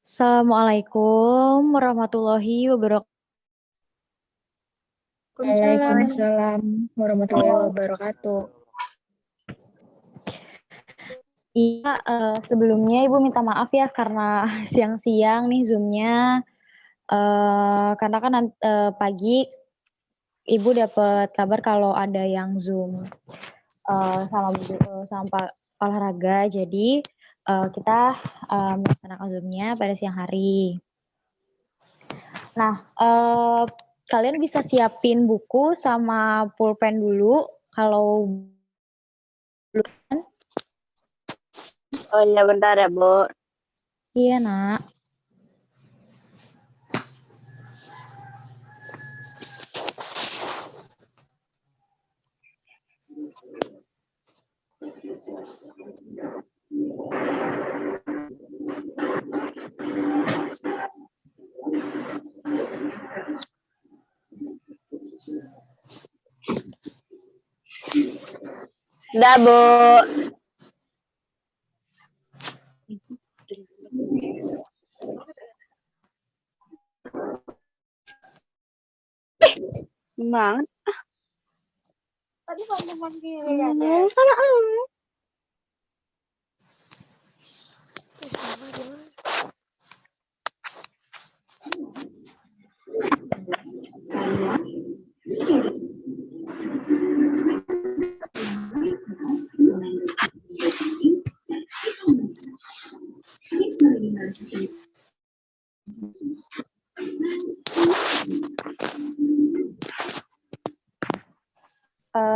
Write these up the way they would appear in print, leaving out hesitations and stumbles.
Assalamualaikum warahmatullahi wabarakatuh. Waalaikumsalam warahmatullahi wabarakatuh. Iya, sebelumnya Ibu minta maaf ya karena siang-siang nih Zoom-nya, karena kan pagi Ibu dapat kabar kalau ada yang Zoom, sama olahraga, jadi kita melaksanakan Zoom-nya pada siang hari. Nah, kalian bisa siapin buku sama pulpen dulu kalau Oh iya, bentar ya, Bu. iya, Nak. Udah, Bu. Semangat. Tadi kamu manggil ya. Sana.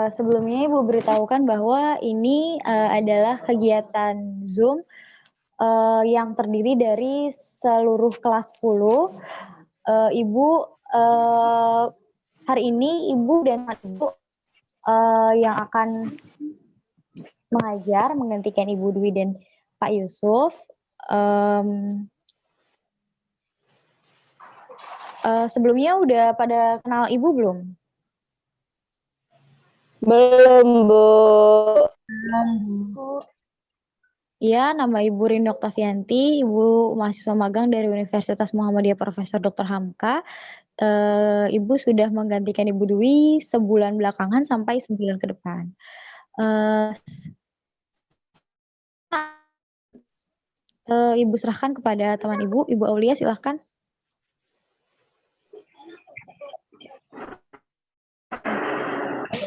Sebelumnya Ibu beritahukan bahwa ini adalah kegiatan Zoom yang terdiri dari seluruh kelas 10. Ibu hari ini Ibu dan Ibu yang akan mengajar menggantikan Ibu Dwi dan Pak Yusuf. Sebelumnya udah pada kenal Ibu belum? Belum, Bu. Iya, nama Ibu Rinda Oktavianti, Ibu mahasiswa magang dari Universitas Muhammadiyah Profesor Dr. Hamka. Ibu sudah menggantikan Ibu Dwi sebulan belakangan sampai sebulan ke depan. Ibu serahkan kepada teman Ibu, Ibu Aulia silahkan.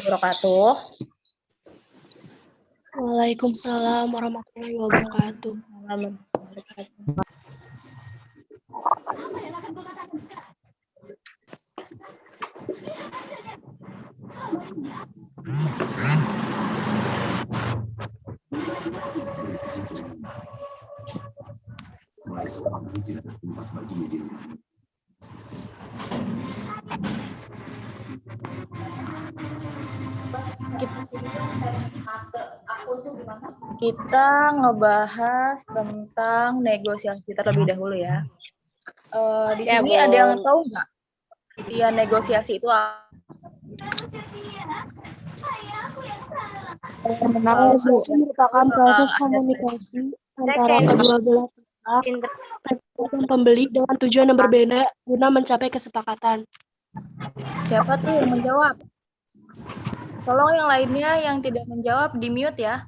Wabarakatuh. Waalaikumsalam warahmatullahi wabarakatuh. Kita ngebahas tentang negosiasi terlebih dahulu ya. Di sini ada yang tahu nggak? Artian negosiasi itu apa? Negosiasi merupakan proses komunikasi antara kedua belah pihak dan pembeli dengan tujuan yang berbeda guna mencapai kesepakatan. Siapa tuh yang menjawab? Tolong yang lainnya yang tidak menjawab di-mute ya.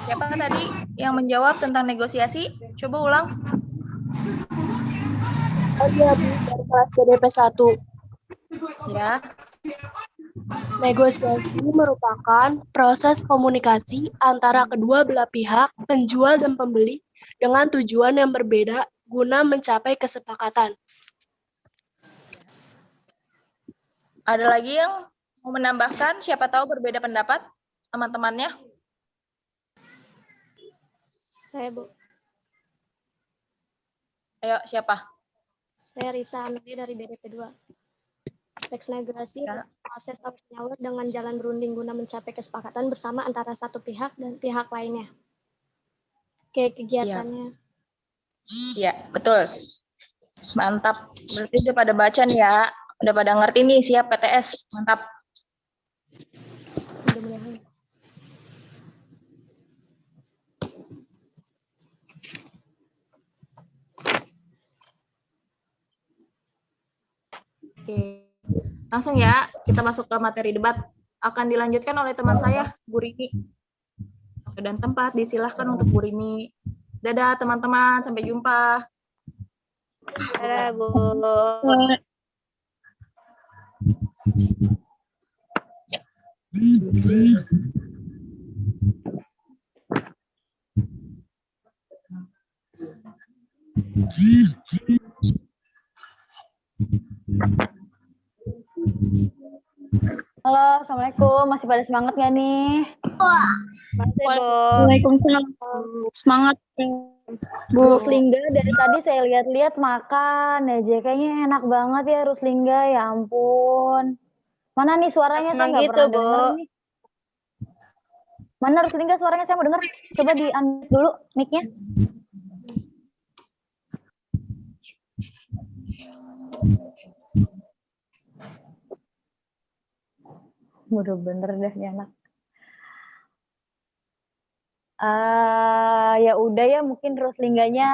Siapa tadi yang menjawab tentang negosiasi? Coba ulang. Oh iya, Bu, dari kelas BDP 1. Ya. Negosiasi merupakan proses komunikasi antara kedua belah pihak, penjual dan pembeli, dengan tujuan yang berbeda guna mencapai kesepakatan. Ada lagi yang mau menambahkan? Siapa tahu berbeda pendapat teman-temannya? Saya, Bu. Ayo, siapa? Saya Risa Amiri dari BDP 2. Teks negosiasi proses saling menyalur dengan jalan berunding guna mencapai kesepakatan bersama antara satu pihak dan pihak lainnya. Kayak kegiatannya. Iya, betul. Mantap. Berarti udah pada baca nih ya. Udah pada ngerti nih, siap PTS. Mantap. Mudah-mudahan. Oke. Langsung ya, kita masuk ke materi debat. Akan dilanjutkan oleh teman saya, Bu Rini. Waktu dan tempat disilahkan untuk Bu Rini. Dadah teman-teman, sampai jumpa. Dadah, Bu. Halo, Assalamualaikum. Masih pada semangat nggak nih? Masih, Bu. Waalaikumsalam. Semangat, Bu. Ruslingga dari tadi saya lihat-lihat makan aja. Kayaknya enak banget ya Ruslingga, ya ampun. Mana nih suaranya? Saya Emang nggak gitu, pernah Bu. denger nih. Mana Ruslingga suaranya? Saya mau denger. Coba di-unmute dulu mic-nya. Udah bener deh ya anak. Ya udah ya, mungkin Ruslingganya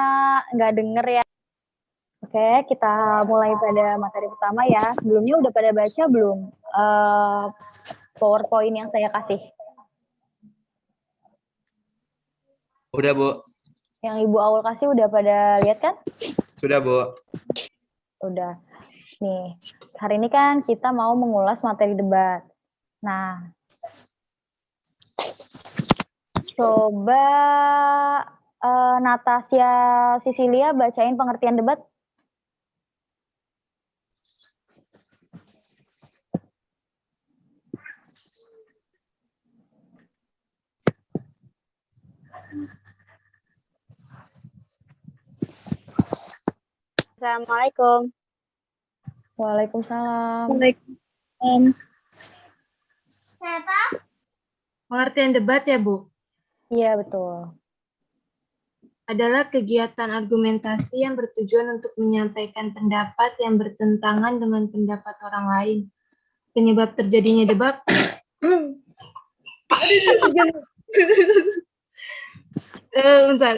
nggak denger ya. Oke, kita mulai pada materi pertama ya. Sebelumnya udah pada baca belum PowerPoint yang saya kasih? Udah, Bu. Yang Ibu Aul kasih udah pada lihat kan? Sudah, Bu. Udah. Nih, hari ini kan kita mau mengulas materi debat. Nah, coba Natasha Sisilia bacain pengertian debat. Assalamualaikum. Waalaikumsalam. Pengertian debat ya, Bu, Iya, betul. adalah kegiatan argumentasi yang bertujuan untuk menyampaikan pendapat yang bertentangan dengan pendapat orang lain. Penyebab terjadinya debat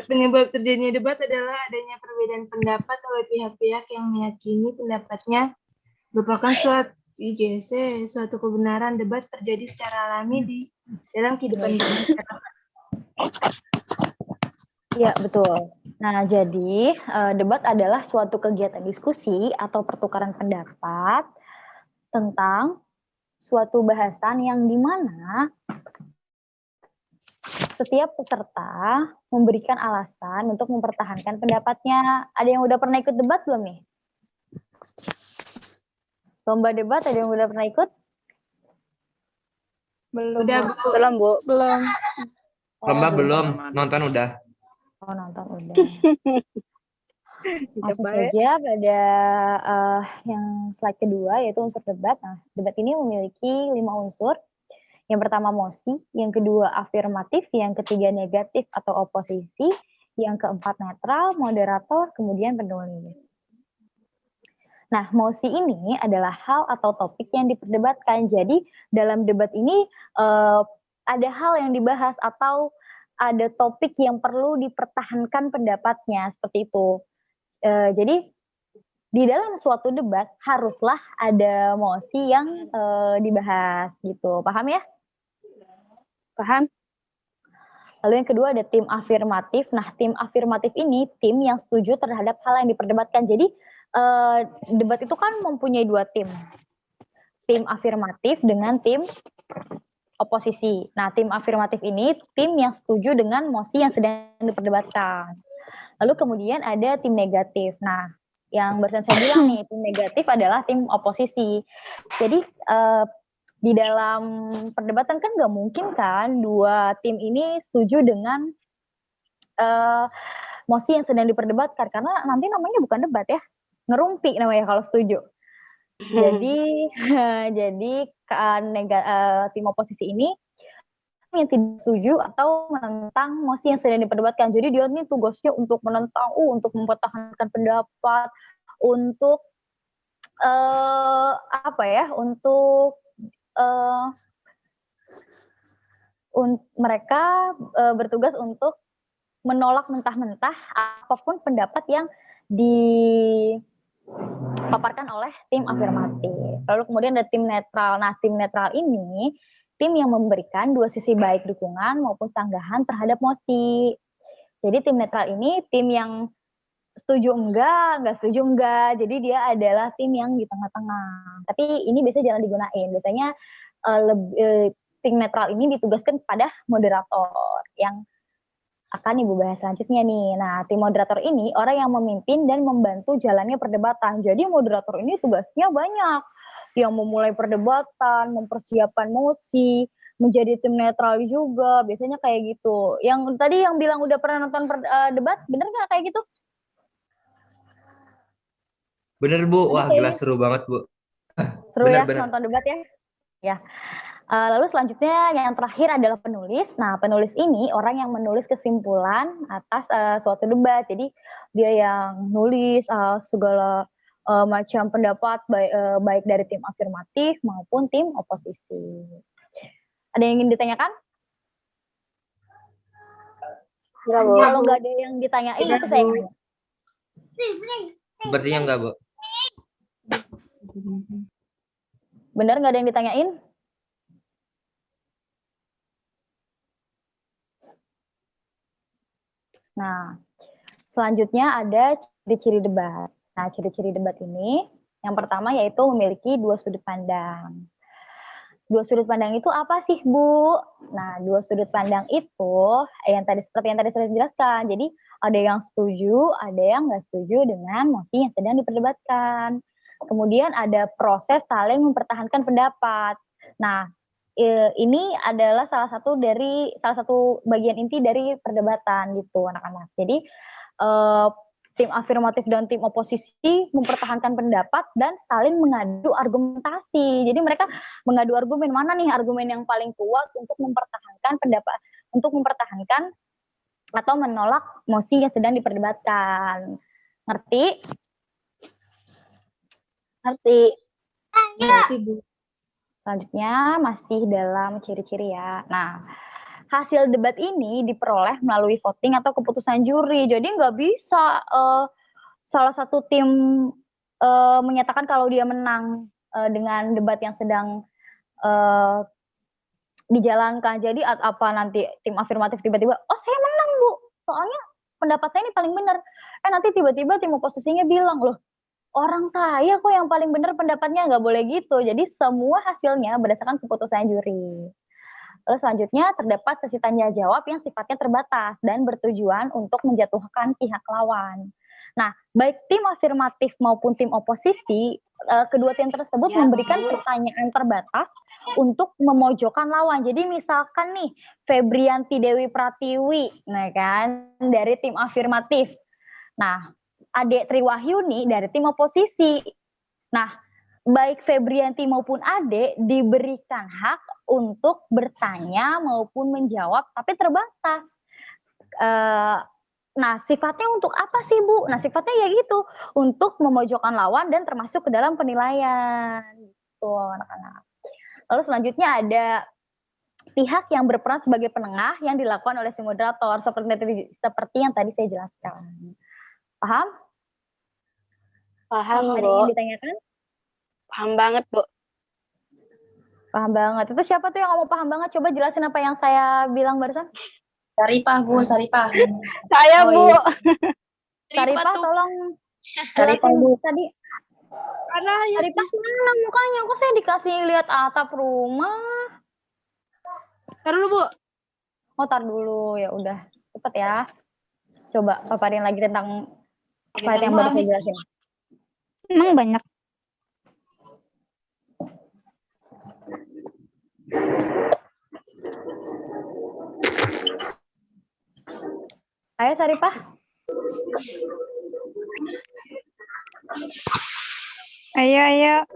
Penyebab terjadinya debat adalah adanya perbedaan pendapat oleh pihak-pihak yang meyakini pendapatnya merupakan suatu kebenaran. Debat terjadi secara alami di dalam kehidupan masyarakat. Iya, betul. Nah, jadi debat adalah suatu kegiatan diskusi atau pertukaran pendapat tentang suatu bahasan yang dimana setiap peserta memberikan alasan untuk mempertahankan pendapatnya. Ada yang udah pernah ikut debat belum nih? Lomba debat ada yang udah pernah ikut? Belum, Udah, Bu. Bu. Belum, Bu. Belum. Lomba belum, nonton udah. Oh, nonton udah. Langsung Coba ya. saja pada yang slide kedua, yaitu unsur debat. Nah, debat ini memiliki 5 unsur. Yang pertama mosi, yang kedua afirmatif, yang ketiga negatif atau oposisi, yang keempat netral, moderator, kemudian penulis. Nah, mosi ini adalah hal atau topik yang diperdebatkan. Jadi, dalam debat ini ada hal yang dibahas atau ada topik yang perlu dipertahankan pendapatnya, seperti itu. Jadi, di dalam suatu debat haruslah ada mosi yang dibahas, gitu. Paham ya? Paham? Lalu yang kedua ada tim afirmatif. Nah, tim afirmatif ini tim yang setuju terhadap hal yang diperdebatkan. Jadi, debat itu kan mempunyai 2 tim. Tim afirmatif dengan tim oposisi. Nah, tim afirmatif ini tim yang setuju dengan mosi yang sedang diperdebatkan. Lalu kemudian ada tim negatif. Nah, yang barusan saya bilang nih, tim negatif adalah tim oposisi. Jadi, di dalam perdebatan kan nggak mungkin kan 2 tim ini setuju dengan mosi yang sedang diperdebatkan, karena nanti namanya bukan debat ya, ngerumpi namanya kalau setuju. Jadi tim oposisi ini yang tidak setuju atau menentang mosi yang sedang diperdebatkan. Jadi dia nih tugasnya untuk menentang, untuk mempertahankan pendapat, untuk mereka bertugas untuk menolak mentah-mentah apapun pendapat yang dipaparkan oleh tim afirmatif. Lalu kemudian ada tim netral. Nah, tim netral ini tim yang memberikan dua sisi baik dukungan maupun sanggahan terhadap mosi. Jadi tim netral ini tim yang setuju enggak setuju enggak. Jadi dia adalah tim yang di tengah-tengah. Tapi ini biasanya jarang digunain. Biasanya tim netral ini ditugaskan pada moderator yang akan Ibu bahas selanjutnya nih. Nah, tim moderator ini orang yang memimpin dan membantu jalannya perdebatan. Jadi moderator ini tugasnya banyak. Yang memulai perdebatan, mempersiapkan mosi, menjadi tim netral juga. Biasanya kayak gitu. Yang tadi yang bilang udah pernah nonton debat, bener nggak kayak gitu? Bener Bu, wah gila seru banget Bu. Seru Bener, ya bener. nonton debat ya? Ya. Lalu selanjutnya yang terakhir adalah penulis. Nah, penulis ini orang yang menulis kesimpulan atas suatu debat. Jadi dia yang nulis segala macam pendapat baik dari tim afirmatif maupun tim oposisi. Ada yang ingin ditanyakan? Kalau nggak ada yang ditanyain, nanti saya nanya. Sepertinya enggak Bu. Bener nggak ada yang ditanyain? Nah, selanjutnya ada ciri-ciri debat. Nah, ciri-ciri debat ini yang pertama yaitu memiliki dua sudut pandang. Dua sudut pandang itu apa sih, Bu? Nah, dua sudut pandang itu seperti yang tadi saya jelaskan. Jadi, ada yang setuju, ada yang nggak setuju dengan mosi yang sedang diperdebatkan. Kemudian ada proses saling mempertahankan pendapat. Nah, ini adalah salah satu bagian inti dari perdebatan gitu, anak-anak. Jadi, tim afirmatif dan tim oposisi mempertahankan pendapat dan saling mengadu argumentasi. Jadi mereka mengadu argumen, mana nih argumen yang paling kuat untuk mempertahankan pendapat, untuk mempertahankan atau menolak mosi yang sedang diperdebatkan. Ngerti? Ngerti. Ngerti, Bu. Selanjutnya masih dalam ciri-ciri ya. Nah, hasil debat ini diperoleh melalui voting atau keputusan juri. Jadi nggak bisa salah satu tim menyatakan kalau dia menang dengan debat yang sedang dijalankan. Jadi apa nanti tim afirmatif tiba-tiba, oh saya menang Bu, soalnya pendapat saya ini paling benar. Nanti tiba-tiba tim oposisinya bilang, loh orang saya kok yang paling benar pendapatnya, nggak boleh gitu. Jadi semua hasilnya berdasarkan keputusan juri. Lalu selanjutnya terdapat sesi tanya jawab yang sifatnya terbatas dan bertujuan untuk menjatuhkan pihak lawan. Nah, baik tim afirmatif maupun tim oposisi, kedua tim tersebut memberikan pertanyaan terbatas untuk memojokkan lawan. Jadi misalkan nih, Febrianti Dewi Pratiwi, nah kan, dari tim afirmatif. Nah, Adek Triwahyuni dari tim oposisi. Nah, baik Febrianti maupun Adek diberikan hak untuk bertanya maupun menjawab, tapi terbatas. Nah, sifatnya untuk apa sih, Bu? Nah, sifatnya ya gitu, untuk memojokkan lawan dan termasuk ke dalam penilaian. Gitu, anak-anak. Lalu selanjutnya ada pihak yang berperan sebagai penengah yang dilakukan oleh si moderator, seperti yang tadi saya jelaskan. Paham? Paham, Ada Bu. yang ditanyakan? Paham banget, Bu. Paham banget. Itu siapa tuh yang ngomong paham banget? Coba jelasin apa yang saya bilang barusan. Saripah, Bu, Saripah. Saya, Bu. Iya. Saripah, tolong jelasin tadi. Karena ya Saripah mana mukanya? Kok saya dikasih lihat atap rumah? Tar dulu, Bu. Oh, tar dulu. Ya udah. Cepet ya. Coba paparin lagi tentang apa yang baru saya jelasin. Emang banyak. Ayo Saripah. Ayo.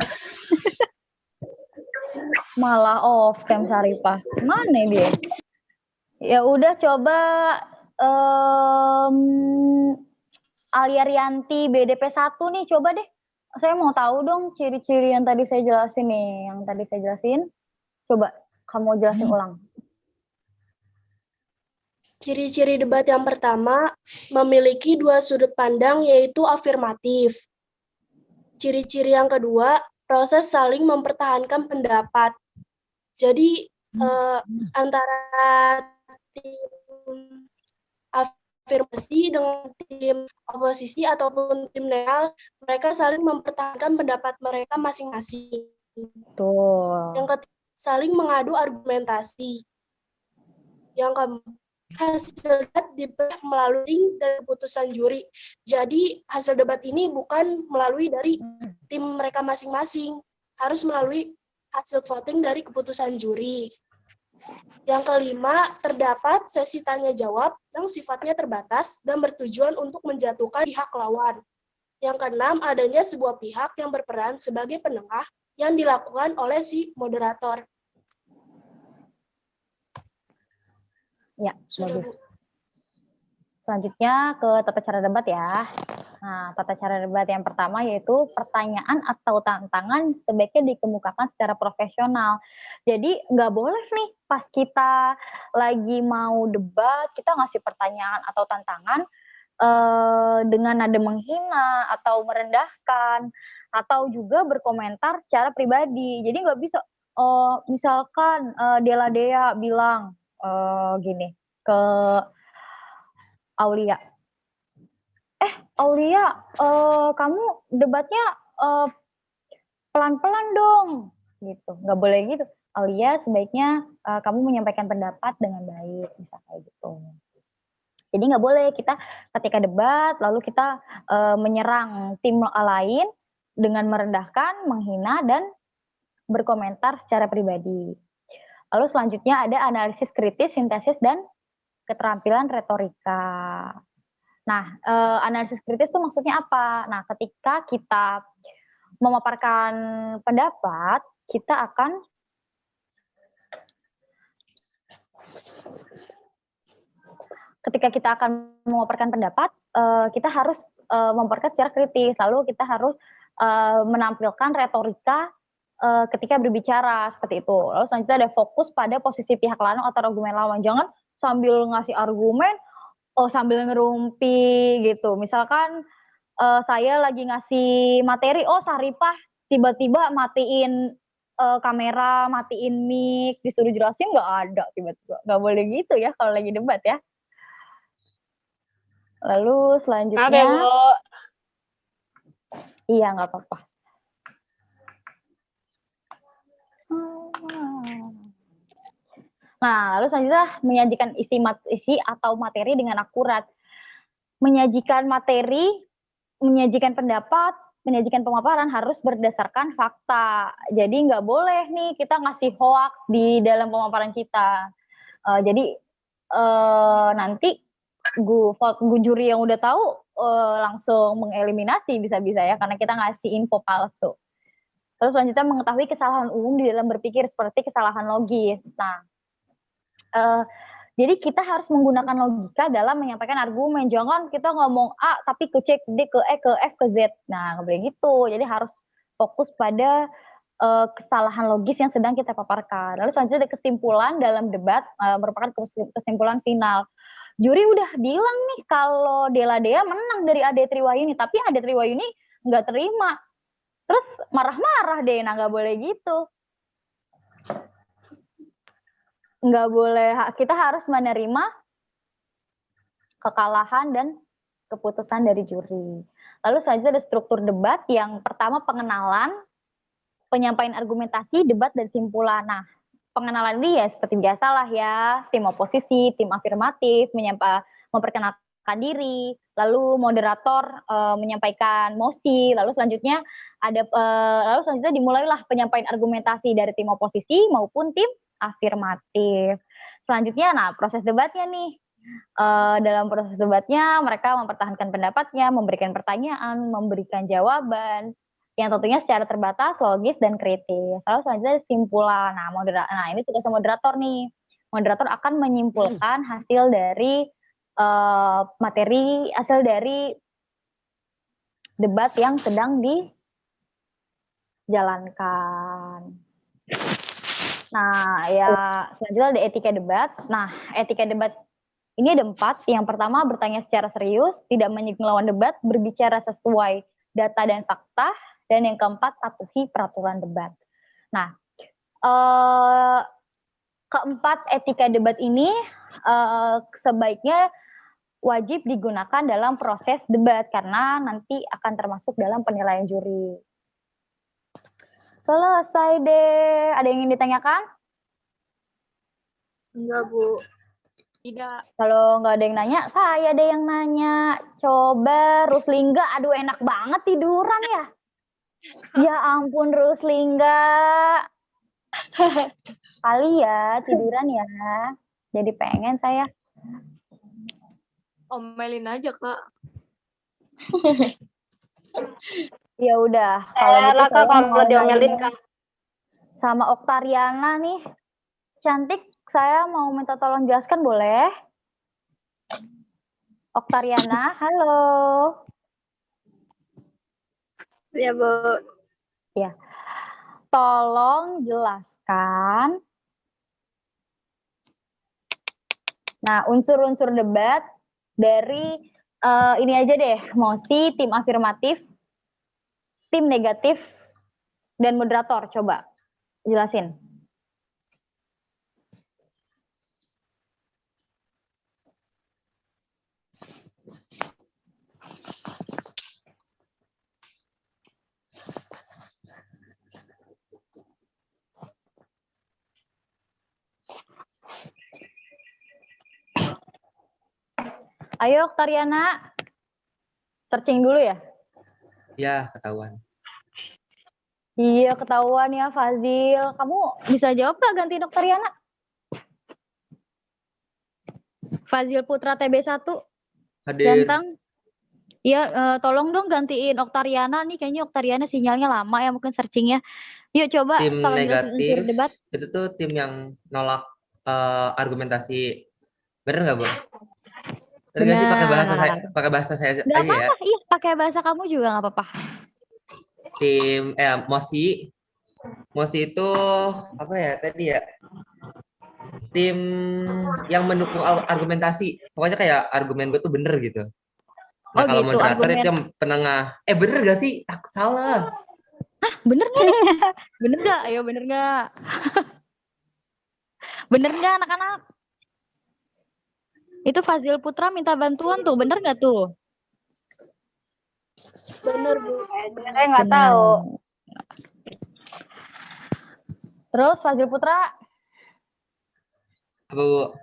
Malah off cam Saripah. Mana dia? Ya udah coba Alia Rianti BDP 1 nih, coba deh. Saya mau tahu dong ciri-ciri yang tadi saya jelasin nih. Yang tadi saya jelasin. Coba kamu jelasin ulang. Ciri-ciri debat yang pertama, memiliki dua sudut pandang yaitu afirmatif. Ciri-ciri yang kedua, proses saling mempertahankan pendapat. Jadi antara tim afirmasi dengan tim oposisi ataupun tim netral, mereka saling mempertahankan pendapat mereka masing-masing. Betul. Yang ketiga, saling mengadu argumentasi. Yang keempat, hasil debat dipilih melalui dari keputusan juri. Jadi hasil debat ini bukan melalui dari tim mereka masing-masing, harus melalui hasil voting dari keputusan juri. Yang kelima, terdapat sesi tanya jawab yang sifatnya terbatas dan bertujuan untuk menjatuhkan pihak lawan. Yang keenam, adanya sebuah pihak yang berperan sebagai penengah yang dilakukan oleh si moderator. Ya, Sudah, bagus. Bu. Selanjutnya ke tata cara debat ya. Nah, tata cara debat yang pertama yaitu pertanyaan atau tantangan sebaiknya dikemukakan secara profesional. Jadi nggak boleh nih pas kita lagi mau debat, kita ngasih pertanyaan atau tantangan dengan nada menghina atau merendahkan, atau juga berkomentar secara pribadi. Jadi nggak bisa, misalkan Dela Dea bilang gini ke Aulia, Aulia, kamu debatnya pelan-pelan dong, gitu. Nggak boleh gitu. Aulia, sebaiknya kamu menyampaikan pendapat dengan baik, bisa kayak gitu. Jadi nggak boleh kita ketika debat, lalu kita menyerang tim lain dengan merendahkan, menghina, dan berkomentar secara pribadi. Lalu selanjutnya ada analisis kritis, sintesis, dan keterampilan retorika. Nah, analisis kritis itu maksudnya apa? Nah, ketika kita memaparkan pendapat, kita akan memaparkan pendapat, kita harus memaparkan secara kritis. Lalu kita harus menampilkan retorika ketika berbicara seperti itu. Lalu selanjutnya ada fokus pada posisi pihak lawan atau argumen lawan. Jangan sambil ngasih argumen, sambil ngerumpi gitu. Misalkan saya lagi ngasih materi, Saripah tiba-tiba matiin kamera, matiin mic, disuruh jelasin nggak ada tiba-tiba. Nggak boleh gitu ya kalau lagi debat ya. Lalu selanjutnya, Maaf ya, Bu. iya nggak apa-apa. Nah, lalu selanjutnya menyajikan isi atau materi dengan akurat. Menyajikan materi, menyajikan pendapat, menyajikan pemaparan harus berdasarkan fakta. Jadi nggak boleh nih kita ngasih hoax di dalam pemaparan kita. Jadi nanti juri yang udah tahu langsung mengeliminasi bisa-bisa ya, karena kita ngasih info palsu. Terus selanjutnya mengetahui kesalahan umum di dalam berpikir seperti kesalahan logis. Nah, jadi kita harus menggunakan logika dalam menyampaikan argumen. Jangan kita ngomong A tapi ke C, ke D, ke E, ke F, ke Z. Nah, nggak boleh gitu. Jadi harus fokus pada kesalahan logis yang sedang kita paparkan. Lalu selanjutnya ada kesimpulan dalam debat, merupakan kesimpulan final. Juri udah bilang nih kalau Dela Dea menang dari Ade Triwayuni, tapi Ade Triwayuni nggak terima. Terus marah-marah deh, nah nggak boleh gitu. Nggak boleh, kita harus menerima kekalahan dan keputusan dari juri. Lalu selanjutnya ada struktur debat. Yang pertama pengenalan, penyampaian argumentasi, debat, dan simpulan. Nah, pengenalan ini ya seperti biasalah ya, tim oposisi, tim afirmatif, memperkenalkan diri, lalu moderator menyampaikan mosi, lalu selanjutnya dimulailah penyampaian argumentasi dari tim oposisi maupun tim afirmatif. Selanjutnya, nah proses debatnya nih. Dalam proses debatnya mereka mempertahankan pendapatnya, memberikan pertanyaan, memberikan jawaban yang tentunya secara terbatas, logis, dan kritis. Lalu selanjutnya simpulan. Nah, ini tugasnya moderator nih. Moderator akan menyimpulkan hasil dari hasil dari debat yang sedang dijalankan. Nah, ya selanjutnya ada etika debat. Nah, etika debat ini ada 4. Yang pertama, bertanya secara serius, tidak menyinggung lawan debat, berbicara sesuai data dan fakta. Dan yang keempat, patuhi peraturan debat. Nah, keempat etika debat ini sebaiknya wajib digunakan dalam proses debat karena nanti akan termasuk dalam penilaian juri. Selesai deh. Ada yang ingin ditanyakan? Enggak, Bu. Tidak. Kalau nggak ada yang nanya, saya deh yang nanya. Coba Ruslingga, aduh enak banget tiduran ya. Ya ampun Ruslingga. Kali ya tiduran ya. Jadi pengen saya. Omelin aja, Kak. Ya udah, kalau gitu Kak, saya kalau mau diomelin, nanya Kak. sama Oktariana nih. Cantik, saya mau minta tolong jelaskan boleh? Oktariana, halo. Ya, Bu. Ya. Tolong jelaskan. Nah, unsur-unsur debat dari ini aja deh, mosi, tim afirmatif, tim negatif, dan moderator. Coba jelasin. Ayo, Oktariana. Searching dulu ya. Ya, ketahuan. Iya, ketahuan ya, Fazil. Kamu bisa jawab nggak gantiin Oktariana? Fazil Putra TB1. Hadir. Ganteng. Iya, tolong dong gantiin Oktariana. Nih kayaknya Oktariana sinyalnya lama ya, mungkin searchingnya. Yuk coba Tim tolong jelasin unsur negatif debat. itu tuh tim yang nolak argumentasi. Bener nggak, Bu? Bener nggak sih pakai bahasa saya Nggak aja ya? apa-apa, iya pakai bahasa kamu juga nggak apa-apa. Tim Mosi itu apa ya tadi ya? Tim yang mendukung argumentasi. Pokoknya kayak argumen gue tuh bener gitu. Nah, Oh kalau gitu, moderator argumen. itu yang penengah. Bener gak sih? Takut salah. Bener nggak nih? Bener nggak? Ayo bener nggak? Bener nggak anak-anak? Itu Fazil Putra minta bantuan tuh, bener nggak tuh? Bener, Bu. Saya nggak tahu. Terus Fazil Putra, Apa, Bu?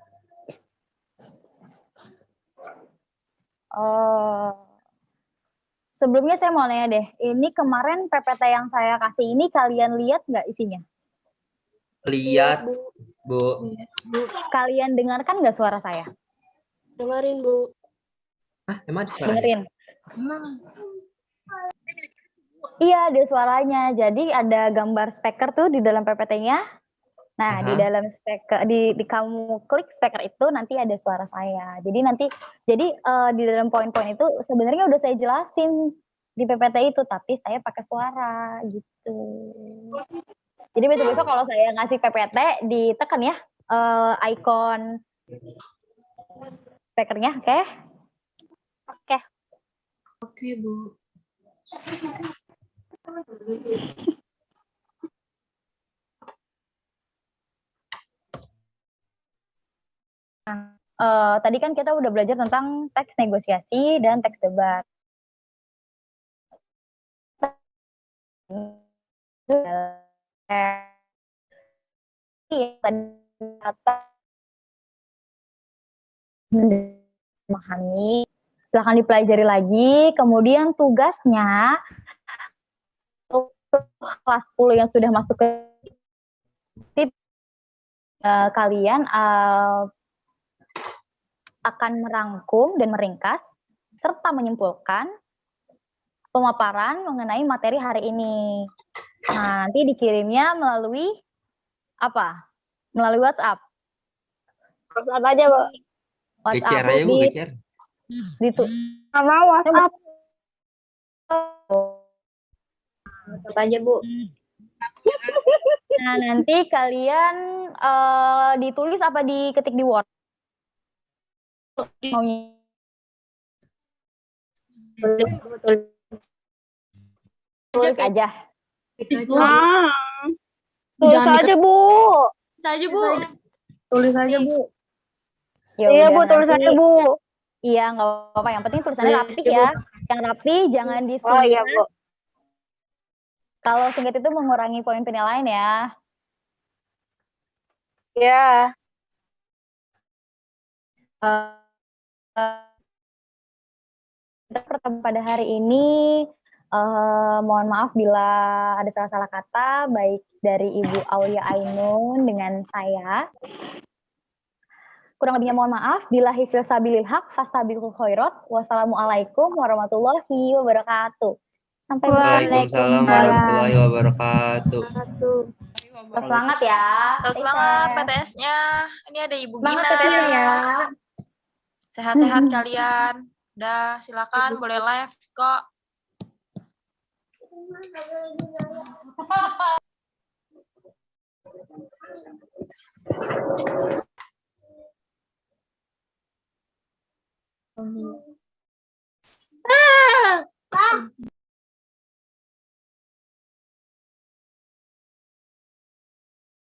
sebelumnya saya mau nanya deh, ini kemarin PPT yang saya kasih ini kalian lihat nggak isinya? Lihat, Bu. Kalian dengarkan nggak suara saya? Dengerin, Bu. Emang ada suaranya? Dengerin. Iya, ada suaranya. Jadi ada gambar speaker tuh di dalam PPT-nya. Nah, di dalam speaker di kamu klik speaker itu nanti ada suara saya. Jadi di dalam poin-poin itu sebenarnya udah saya jelasin di PPT itu, tapi saya pakai suara gitu. Jadi besok-besok kalau saya ngasih PPT ditekan ya icon speakernya, oke? Oke. Oke, Bu. Tadi kan kita udah belajar tentang teks negosiasi dan teks debat. Memahami, silahkan dipelajari lagi. Kemudian tugasnya untuk kelas 10 yang sudah masuk ke kalian akan merangkum dan meringkas serta menyimpulkan pemaparan mengenai materi hari ini. Nah, nanti dikirimnya melalui apa? Melalui WhatsApp. WhatsApp aja, Bu. WhatsApp GCR aja, Bu, GCR. Sama WhatsApp. WhatsApp aja, Bu. Nah, nanti kalian ditulis apa diketik di Word? Maunya Tulis aja. Gitu Bu. aja. Tulis Jangan aja, Bu. aja, Bu. Tulis aja, Bu. Ya Iya, udah, Bu, tulis nanti aja, Bu. iya nggak apa-apa. Yang penting tulisannya Tulis rapi aja, Bu. ya. Yang rapi, jangan Oh disingkat. iya, Bu. Kalau singkat itu mengurangi poin penilaian ya. Iya. Kita pertemuan pada hari ini, mohon maaf bila ada salah-salah kata, baik dari Ibu Aulia Ainun dengan saya. Kurang lebihnya mohon maaf. Billahi fil sabilil haq, fastabiqul khairat. Wassalamualaikum warahmatullahi wabarakatuh. Sampai bertemu. Waalaikumsalam warahmatullahi wabarakatuh. Semangat ya. Semangat PTS-nya. Ini ada Ibu Semangat Gina. PTS-nya ya. Sehat-sehat kalian. Udah, silakan boleh live kok.